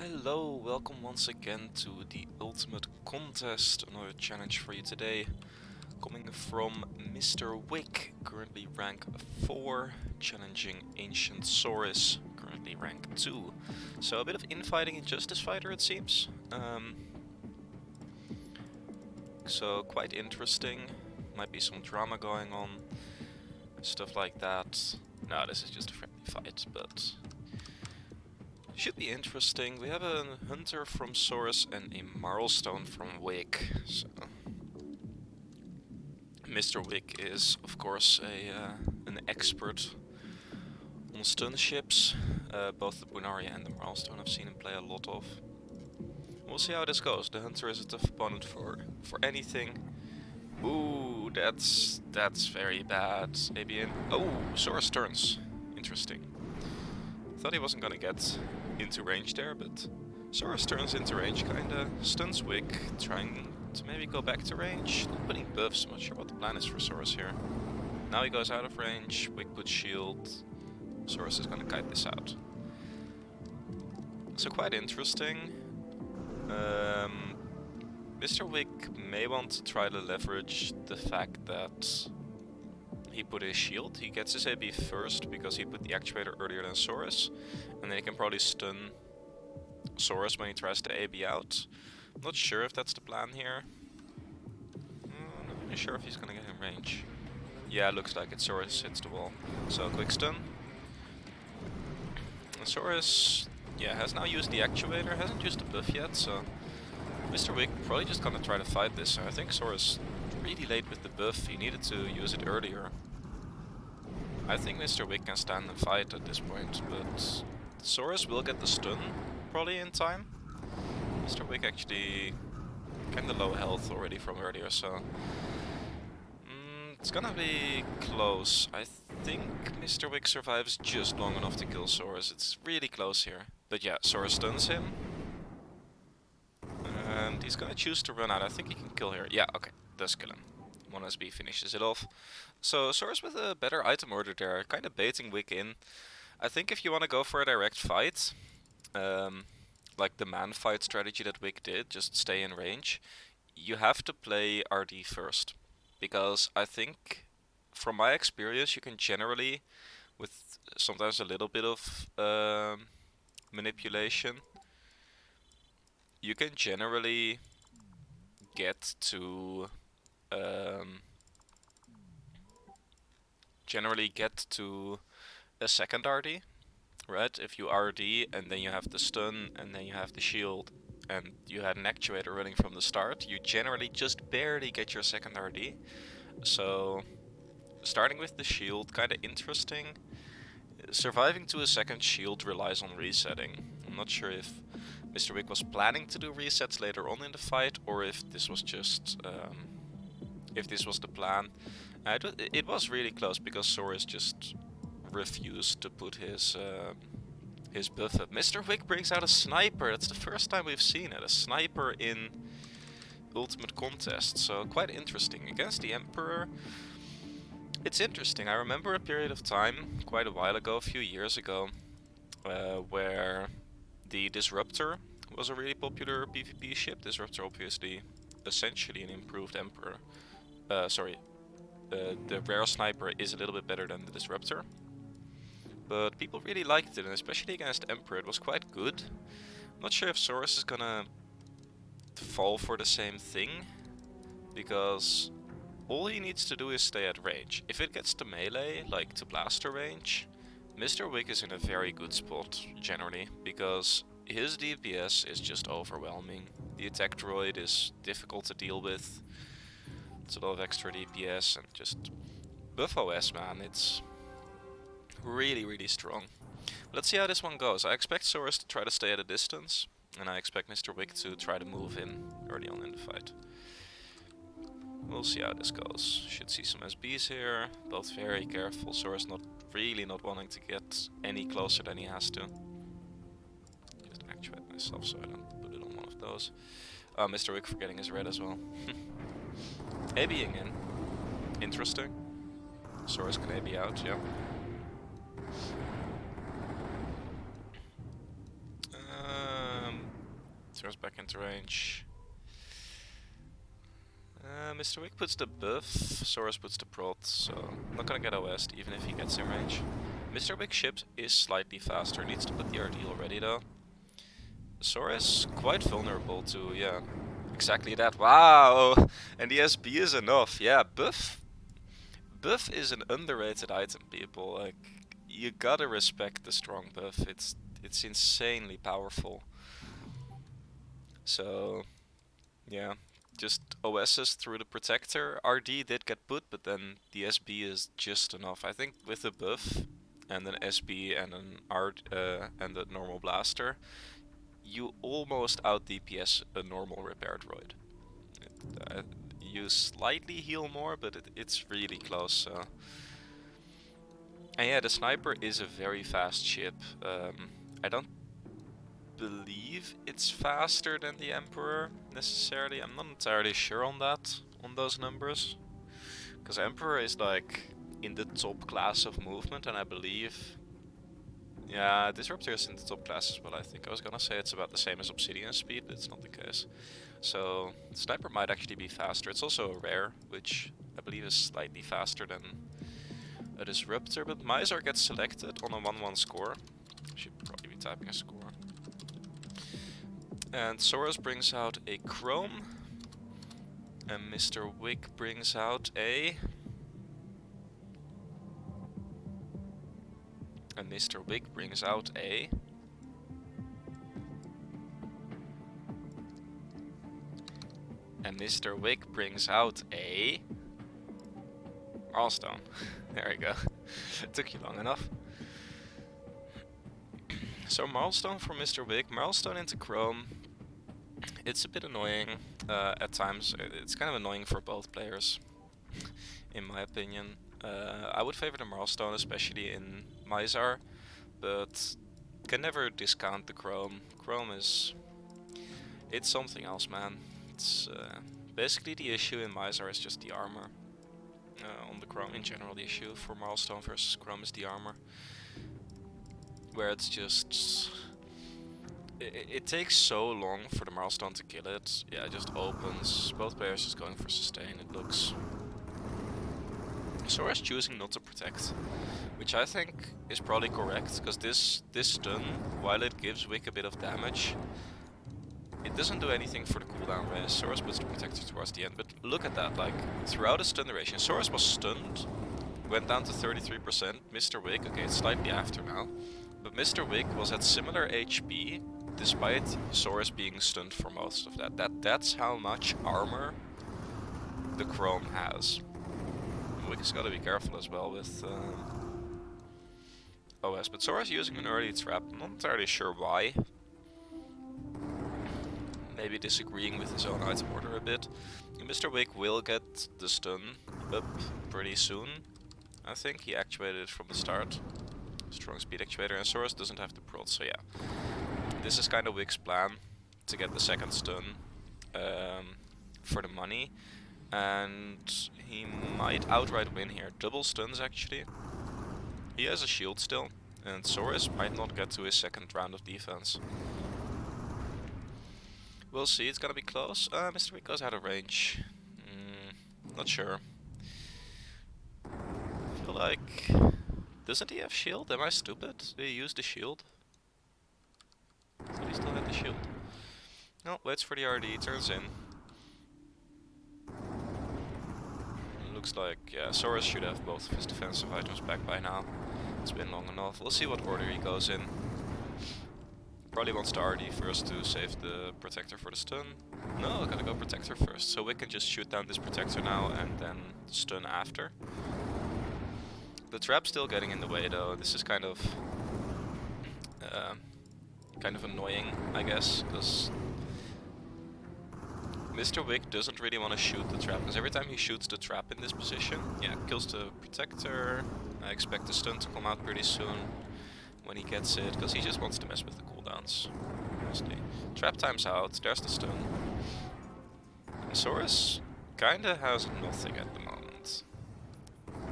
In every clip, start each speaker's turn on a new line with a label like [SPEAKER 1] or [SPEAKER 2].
[SPEAKER 1] Hello, welcome once again to the ultimate contest. Another challenge for you today, coming from Mr. Wick, currently rank 4, challenging Ancient Soris, currently rank 2. So a bit of infighting in Justice Fighter, it seems. So quite interesting. Might be some drama going on, stuff like that. No, this is just a friendly fight, but should be interesting. We have a hunter from Soris and a marlstone from Wick. So Mr. Wick is, of course, an expert on stun ships. Both the Bunaria and the marlstone I've seen him play a lot of. We'll see how this goes. The hunter is a tough opponent for anything. Ooh, that's very bad. Maybe in. Oh, Soris turns. Interesting. Thought he wasn't gonna get into range there, but Soris turns into range, kinda stuns Wick, trying to maybe go back to range, not putting buffs. I'm not sure what the plan is for Soris here. Now he goes out of range, Wick puts shield, Soris is gonna kite this out. So quite interesting. Mr. Wick may want to try to leverage the fact that he put his shield. He gets his AB first because he put the actuator earlier than Soris, and then he can probably stun Soris when he tries to AB out. I'm not sure if that's the plan here. Not really sure if he's gonna get in range. Yeah, looks like it. Soris hits the wall. So quick stun. And Soris, yeah, has now used the actuator, hasn't used the buff yet, so Mr. Wick probably just gonna try to fight this. I think Soris really late with the buff, he needed to use it earlier. I think Mr. Wick can stand and fight at this point, but Soris will get the stun probably in time. Mr. Wick actually kinda low health already from earlier, so it's gonna be close. I think Mr. Wick survives just long enough to kill Soris. It's really close here. But yeah, Soris stuns him. And he's gonna choose to run out. I think he can kill here. Yeah, okay, does kill him. 1 SB finishes it off. So Soris with a better item order there, kind of baiting Wick in. I think if you want to go for a direct fight, like the man fight strategy that Wick did, just stay in range, you have to play RD first. Because I think, from my experience, you can generally, with sometimes a little bit of manipulation, you can generally get to a second RD, right? If you RD and then you have the stun and then you have the shield and you had an actuator running from the start, you generally just barely get your second RD. So starting with the shield, kinda interesting. Surviving to a second shield relies on resetting. I'm not sure if Mr. Wick was planning to do resets later on in the fight, or if this was just if this was the plan. It was really close because Soris just refused to put his buff up. Mr. Wick brings out a sniper. That's the first time we've seen it. A sniper in Ultimate Contest. So quite interesting. Against the Emperor, it's interesting. I remember a period of time, quite a while ago, a few years ago, where the Disruptor was a really popular PvP ship. Disruptor obviously essentially an improved Emperor. The rare sniper is a little bit better than the Disruptor. But people really liked it, and especially against Emperor it was quite good. I'm not sure if Soris is gonna fall for the same thing, because all he needs to do is stay at range. If it gets to melee, like to blaster range, Mr. Wick is in a very good spot, generally, because his DPS is just overwhelming. The attack droid is difficult to deal with. It's a lot of extra DPS and just buff OS, man. It's really, really strong. Let's see how this one goes. I expect Soris to try to stay at a distance, and I expect Mr. Wick to try to move in early on in the fight. We'll see how this goes. Should see some SBs here. Both very careful. Soris not wanting to get any closer than he has to. Just actuate myself so I don't put it on one of those. Mr. Wick forgetting his red as well. ABing in. Interesting. Soris can AB out, yeah. turns back into range. Mr. Wick puts the buff, Soris puts the prot, so I'm not gonna get OS even if he gets in range. Mr. Wick's ship is slightly faster, needs to put the RD already though. Soris quite vulnerable to, yeah, exactly that. Wow! And the SB is enough, yeah, buff is an underrated item, people. Like, you gotta respect the strong buff, it's insanely powerful. So, yeah. Just OSs through the protector. RD did get put, but then the SB is just enough. I think with the buff and an SB and an and a normal blaster, you almost out DPS a normal repair droid. You slightly heal more, but it's really close. So. And yeah, the sniper is a very fast ship. I don't believe it's faster than the Emperor necessarily. I'm not entirely sure on that, on those numbers, because Emperor is like in the top class of movement, and I believe, yeah, Disruptor is in the top class as well. I think I was gonna say it's about the same as Obsidian speed, but it's not the case. So Sniper might actually be faster. It's also a rare, which I believe is slightly faster than a Disruptor, but Mizar gets selected on a 1-1 score. Should probably be typing a score. And Soris brings out a Chrome, and Mr. Wick brings out a... And Mr. Wick brings out a... And Mr. Wick brings out a... Marlstone. There we go. It took you long enough. So Marlstone for Mr. Wick, Marlstone into Chrome. It's a bit annoying at times. It's kind of annoying for both players, in my opinion. I would favor the Marlstone, especially in Mizar, but can never discount the Chrome. Chrome is... it's something else, man. It's basically the issue in Mizar is just the armor. On the Chrome in general, the issue for Marlstone versus Chrome is the armor. Where it's just... It takes so long for the Marlstone to kill it. Yeah, it just opens. Both players just going for sustain, it looks. Soris choosing not to protect, which I think is probably correct, because this stun, while it gives Wick a bit of damage, it doesn't do anything for the cooldown raise. Soris puts the protector towards the end, but look at that, like, throughout the stun duration, Soris was stunned, went down to 33%, Mr. Wick, okay, it's slightly after now, but Mr. Wick was at similar HP, despite Soris being stunned for most of that. That's how much armor the Chrome has. Wick has got to be careful as well with OS, but Soris using an early trap, I'm not entirely sure why. Maybe disagreeing with his own item order a bit. And Mr. Wick will get the stun up pretty soon. I think he actuated it from the start. Strong speed actuator, and Soris doesn't have the prot, so yeah. This is kind of Wick's plan, to get the second stun for the money. And he might outright win here. Double stuns actually. He has a shield still, and Soris might not get to his second round of defense. We'll see, it's gonna be close. Mr. Wick goes out of range. Not sure. I feel like... doesn't he have shield? Am I stupid? Do he use the shield? I thought he still had the shield. No, waits for the RD, turns in. Looks like, yeah, Soris should have both of his defensive items back by now. It's been long enough. We'll see what order he goes in. Probably wants the RD first to save the protector for the stun. No, gotta go protector first. So we can just shoot down this protector now and then stun after. The trap's still getting in the way though. This is kind of annoying, I guess, because Mr. Wick doesn't really want to shoot the trap, because every time he shoots the trap in this position, yeah, kills the protector. I expect the stun to come out pretty soon when he gets it, because he just wants to mess with the cooldowns, mostly. Trap time's out, there's the stun. And Soris kinda has nothing at the moment,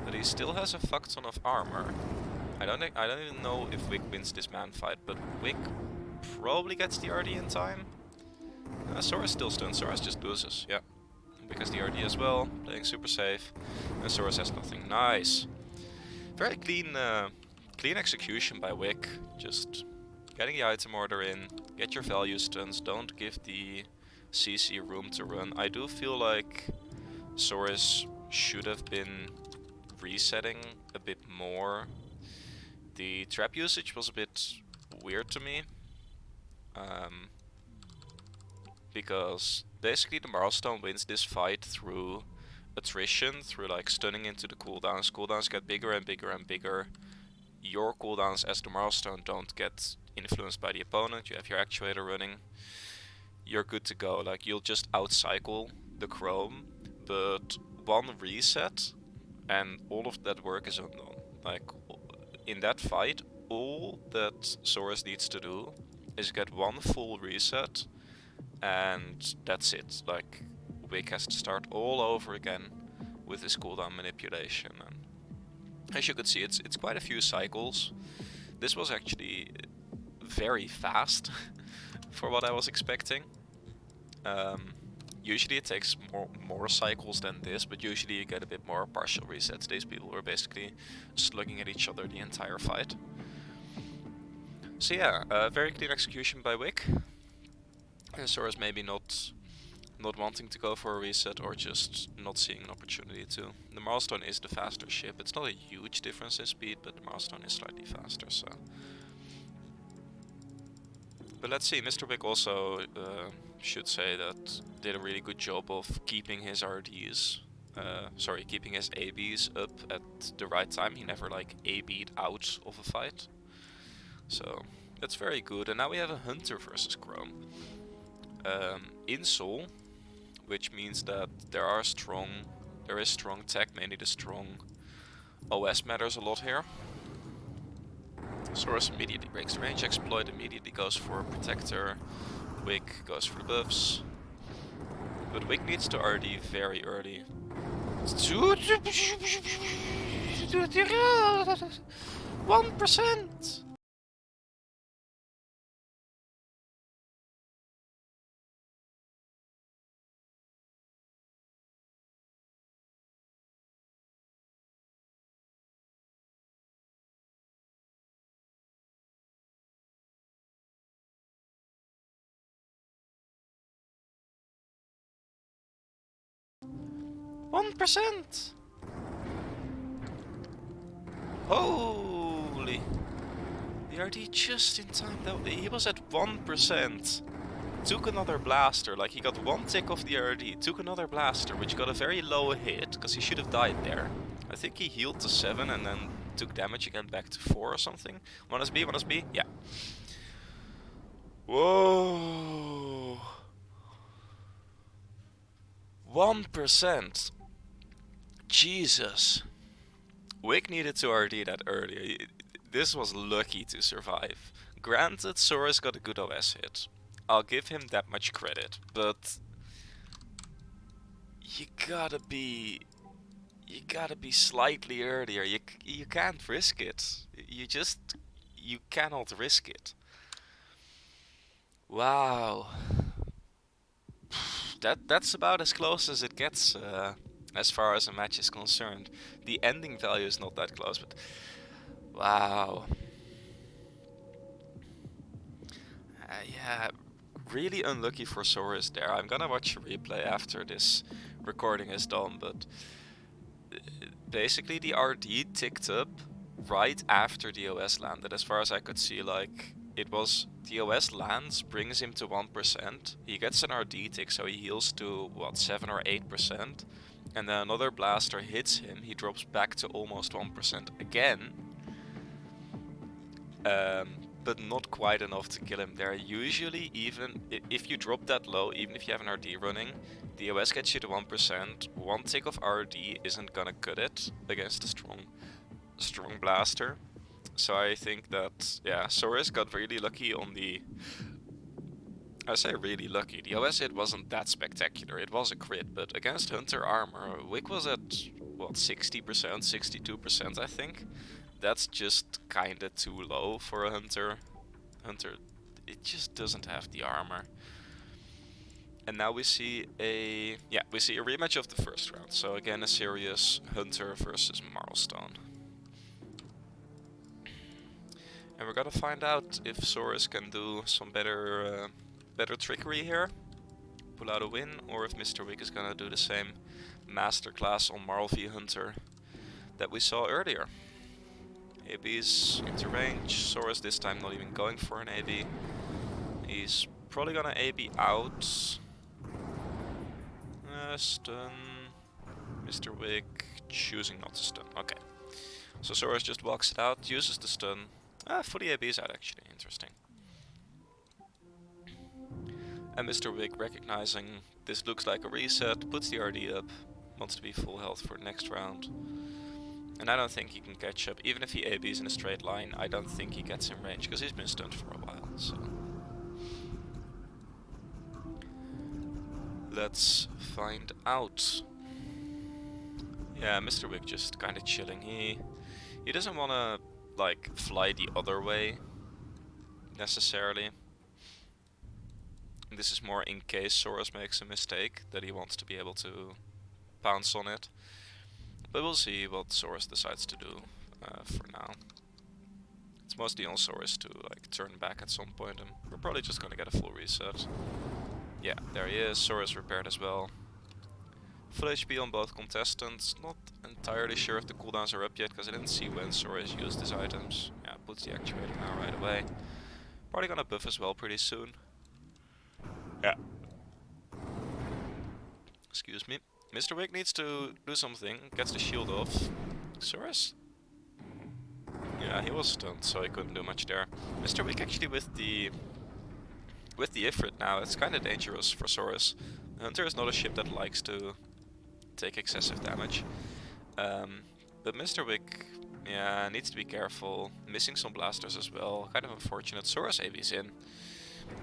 [SPEAKER 1] but he still has a fuck ton of armor. I don't even know if Wick wins this man fight, but Wick probably gets the RD in time. Soris still stunned. Soris just loses, yeah. Because the RD as well, playing super safe. And Soris has nothing. Nice. Very clean clean execution by Wick. Just getting the item order in, get your value stuns, don't give the CC room to run. I do feel like Soris should have been resetting a bit more. The trap usage was a bit weird to me. Because basically the milestone wins this fight through attrition, through like stunning into the cooldowns. Cooldowns get bigger and bigger and bigger. Your cooldowns as the milestone don't get influenced by the opponent. You have your actuator running. You're good to go. Like, you'll just outcycle the Chrome, but one reset and all of that work is undone. Like, in that fight, all that Soris needs to do is get one full reset, and that's it. Like, Wick has to start all over again with his cooldown manipulation. And as you could see, it's quite a few cycles. This was actually very fast for what I was expecting. Usually it takes more cycles than this, but usually you get a bit more partial resets. These people were basically slugging at each other the entire fight. So yeah, very clean execution by Wick. Soris maybe not wanting to go for a reset, or just not seeing an opportunity to. The milestone is the faster ship. It's not a huge difference in speed, but the milestone is slightly faster, so. But let's see, Mr. Wick also should say that did a really good job of keeping his RDs, keeping his ABs up at the right time. He never like AB'd out of a fight. So that's very good. And now we have a Hunter versus Chrome. In Soul, which means that there is strong tech, mainly the strong OS matters a lot here. Soris immediately breaks the range exploit, immediately goes for Protector, Wick goes for the buffs. But Wick needs to RD very early. 1%! %! Holy! The RD just in time, though. He was at 1%. Took another blaster, like he got one tick off the RD, took another blaster, which got a very low hit, because he should have died there. I think he healed to 7 and then took damage again back to 4 or something. 1SB, 1SB, yeah. Whoa! 1%. Jesus. Wick needed to RD that earlier. This was lucky to survive. Granted, Soris got a good OS hit. I'll give him that much credit, but you gotta be slightly earlier. You can't risk it. You cannot risk it. Wow. That's about as close as it gets as far as a match is concerned. The ending value is not that close, but wow. Yeah, really unlucky for Soris there. I'm gonna watch a replay after this recording is done, but basically the RD ticked up right after the OS landed, as far as I could see. Like, it was the OS lands, brings him to 1%, he gets an RD tick, so he heals to what, 7 or 8%, and then another blaster hits him, he drops back to almost 1% again. But not quite enough to kill him there. Usually, even if you drop that low, even if you have an RD running, the OS gets you to 1%. One tick of RD isn't gonna cut it against a strong blaster. So I think that, yeah, Soris got really lucky on the... I say really lucky. The OS hit wasn't that spectacular. It was a crit, but against Hunter armor, Wick was at, what, 60%, 62%, I think. That's just kinda too low for a Hunter. Hunter, it just doesn't have the armor. And now we see a rematch of the first round. So again, a serious Hunter versus Marlstone. And we're gonna find out if Soris can do some better trickery here, pull out a win, or if Mr. Wick is gonna do the same masterclass on Marl v Hunter that we saw earlier. AB's into range, Soris this time not even going for an AB. He's probably gonna AB out. Stun. Mr. Wick choosing not to stun. Okay. So Soris just walks it out, uses the stun. For the AB's out actually, interesting. And Mr. Wick, recognizing this looks like a reset, puts the RD up, wants to be full health for the next round. And I don't think he can catch up. Even if he ABs in a straight line, I don't think he gets in range, because he's been stunned for a while, so... Let's find out. Yeah, Mr. Wick just kinda chilling. He doesn't wanna, like, fly the other way, necessarily. This is more in case Soris makes a mistake, that he wants to be able to pounce on it. But we'll see what Soris decides to do for now. It's mostly on Soris to like turn back at some point, and we're probably just gonna get a full reset. Yeah, there he is, Soris repaired as well. Full HP on both contestants. Not entirely sure if the cooldowns are up yet, because I didn't see when Soris used his items. Yeah, puts the actuator now right away. Probably gonna buff as well pretty soon. Yeah. Excuse me. Mr. Wick needs to do something. Gets the shield off. Soris? Yeah, he was stunned, so he couldn't do much there. Mr. Wick actually with the Ifrit now, it's kinda dangerous for Soris. Hunter is not a ship that likes to take excessive damage. But Mr. Wick, yeah, needs to be careful. Missing some blasters as well. Kind of unfortunate. Soris AV's in.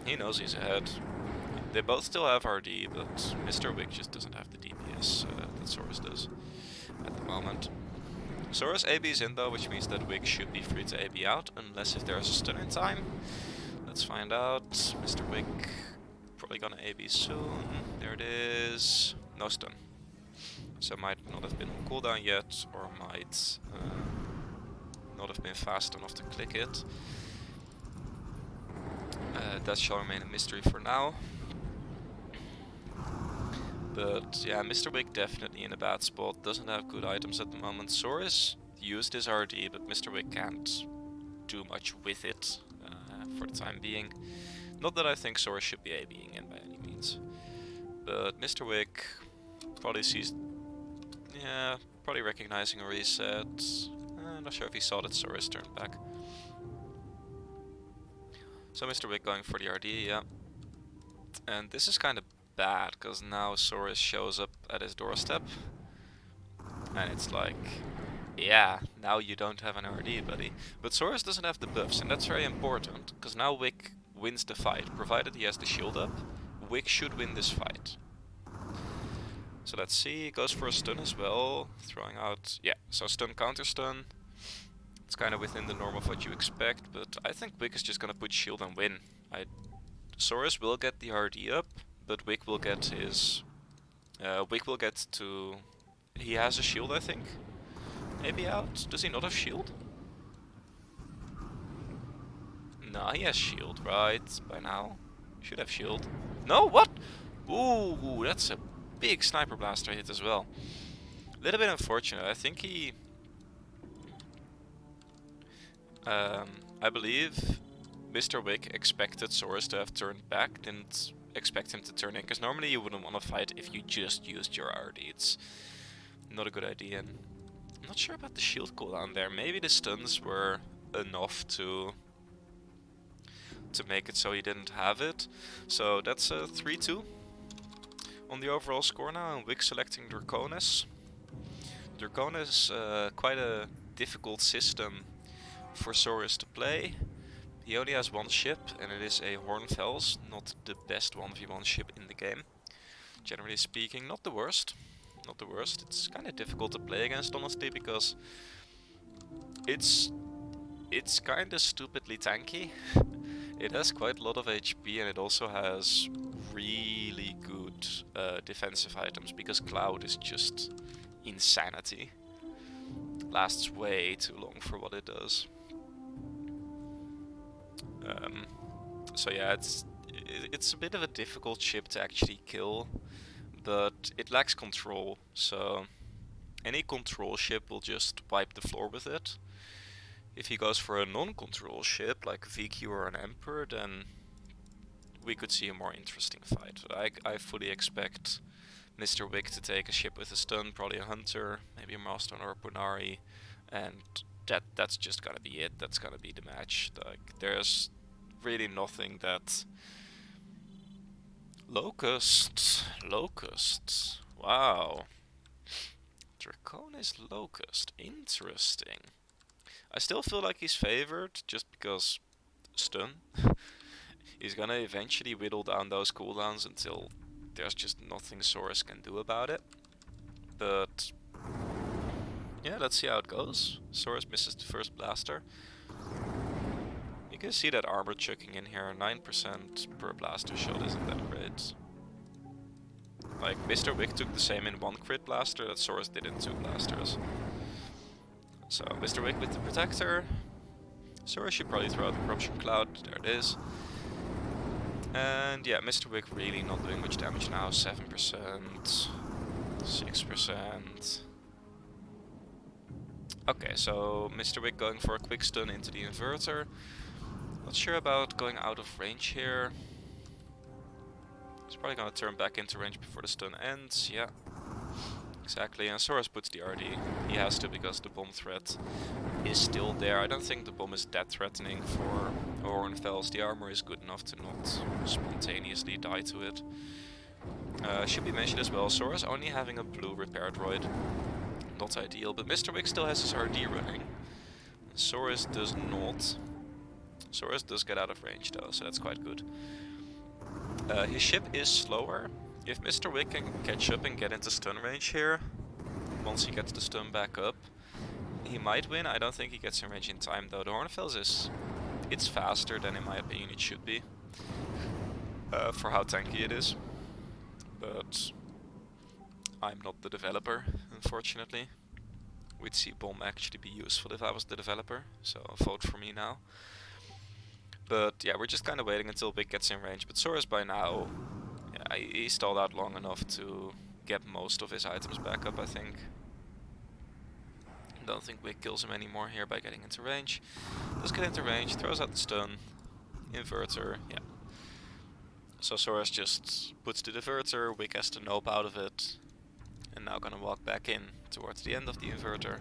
[SPEAKER 1] He knows he's ahead. They both still have RD, but Mr. Wick just doesn't have the DPS that Soris does at the moment. Soris AB's in though, which means that Wick should be free to AB out, unless if there's a stun in time. Let's find out. Mr. Wick probably gonna AB soon. There it is. No stun. So might not have been on cooldown yet, or might not have been fast enough to click it. That shall remain a mystery for now. But yeah, Mr. Wick definitely in a bad spot, doesn't have good items at the moment. Soris used his RD, but Mr. Wick can't do much with it for the time being. Not that I think Soris should be ABing in by any means. But Mr. Wick probably sees... yeah, probably recognizing a reset. I'm not sure if he saw that Soris turned back. So Mr. Wick going for the RD, yeah. And this is kind of bad, because now Soris shows up at his doorstep. And it's like, yeah, now you don't have an RD, buddy. But Soris doesn't have the buffs, and that's very important, because now Wick wins the fight. Provided he has the shield up, Wick should win this fight. So let's see, goes for a stun as well, throwing out, yeah, so stun, counter stun. It's kind of within the norm of what you expect, but I think Wick is just gonna put shield and win. Soris will get the RD up, but Wick will get his... Wick will get to... he has a shield, I think. Maybe out? Does he not have shield? No, he has shield, right? By now. Should have shield. No, what? Ooh, that's a big sniper blaster hit as well. A little bit unfortunate. I think he... I believe Mr. Wick expected Soris to have turned back, didn't expect him to turn in, because normally you wouldn't want to fight if you just used your RD. It's not a good idea. And I'm not sure about the shield cooldown there. Maybe the stuns were enough to make it so he didn't have it. So that's a 3-2 on the overall score now, and Wick selecting Draconis. Draconis, quite a difficult system for Soris to play. He only has one ship, and it is a Hornfels, not the best 1v1 ship in the game. Generally speaking, not the worst. Not the worst. It's kind of difficult to play against, honestly, because it's kind of stupidly tanky. It has quite a lot of HP, and it also has really good good defensive items, because Cloud is just insanity. Lasts way too long for what it does. So yeah, it's a bit of a difficult ship to actually kill, but it lacks control, so any control ship will just wipe the floor with it. If he goes for a non-control ship, like a VQ or an Emperor, then we could see a more interesting fight. I fully expect Mr. Wick to take a ship with a stun, probably a Hunter, maybe a Milestone or a Punari, and that's just gonna be it. That's gonna be the match. Like, there's really nothing that... Locust, wow. Draconis Locust, interesting. I still feel like he's favored just because stun. He's gonna eventually whittle down those cooldowns until there's just nothing Soris can do about it. But yeah, let's see how it goes. Soris misses the first blaster. You can see that armor chucking in here, 9% per blaster shot isn't that great. Like, Mr. Wick took the same in 1 crit blaster that Soris did in 2 blasters. So, Mr. Wick with the Protector. Soris should probably throw out the Corruption Cloud, there it is. And yeah, Mr. Wick really not doing much damage now, 7%, 6%. Okay, so Mr. Wick going for a quick stun into the inverter. Not sure about going out of range here. He's probably gonna turn back into range before the stun ends, yeah. Exactly, and Soris puts the RD. He has to because the bomb threat is still there. I don't think the bomb is that threatening for Hornfels. The armor is good enough to not spontaneously die to it. Should be mentioned as well, Soris only having a blue repair droid. Not ideal, but Mr. Wick still has his RD running. Soris does not. Soris does get out of range though, so that's quite good. His ship is slower. If Mr. Wick can catch up and get into stun range here, once he gets the stun back up, he might win. I don't think he gets in range in time though. The Hornfels it's faster than in my opinion it should be, for how tanky it is. But I'm not the developer, unfortunately. We'd see bomb actually be useful if I was the developer, so vote for me now. But yeah, we're just kind of waiting until Wick gets in range. But Soris by now, yeah, he stalled out long enough to get most of his items back up, I think. Don't think Wick kills him anymore here by getting into range. Does get into range, throws out the stun, inverter, yeah. So Soris just puts the diverter, Wick has to nope out of it, and now gonna walk back in towards the end of the inverter.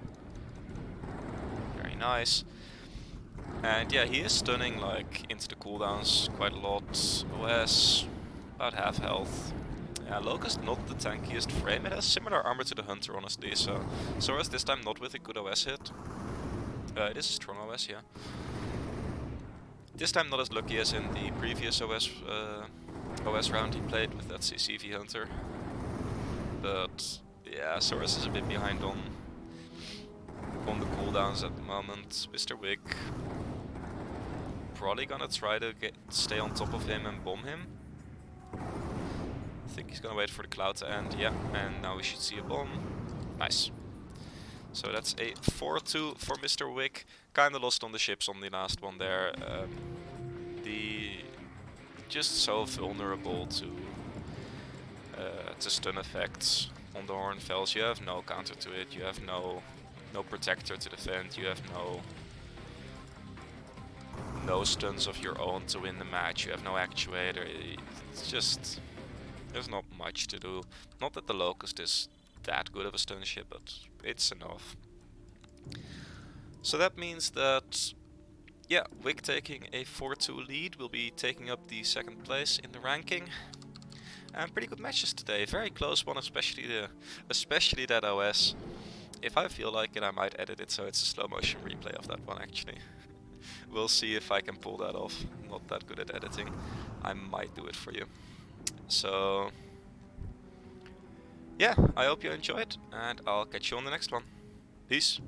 [SPEAKER 1] Very nice. And yeah, he is stunning like into the cooldowns quite a lot. OS, about half health. Yeah, Locust not the tankiest frame. It has similar armor to the Hunter, honestly, so Soris this time not with a good OS hit. It is a strong OS, yeah. This time not as lucky as in the previous OS round he played with that CCV Hunter. But yeah, Soris is a bit behind on the cooldowns at the moment. Mr. Wick probably gonna try to stay on top of him and bomb him. I think he's gonna wait for the cloud to end, yeah, and now we should see a bomb. Nice. So that's a 4-2 for Mr. Wick. Kinda lost on the ships on the last one there. Just so vulnerable to stun effects on the Hornfels. You have no counter to it, you have no protector to defend, you have no stuns of your own to win the match, you have no actuator. It's just, there's not much to do. Not that the Locust is that good of a stun ship, but it's enough. So that means that, yeah, Wick taking a 4-2 lead will be taking up the second place in the ranking. And pretty good matches today, very close one, especially that OS. If I feel like it, I might edit it so it's a slow motion replay of that one actually. We'll see if I can pull that off. I'm not that good at editing. I might do it for you. So yeah, I hope you enjoyed, and I'll catch you on the next one. Peace.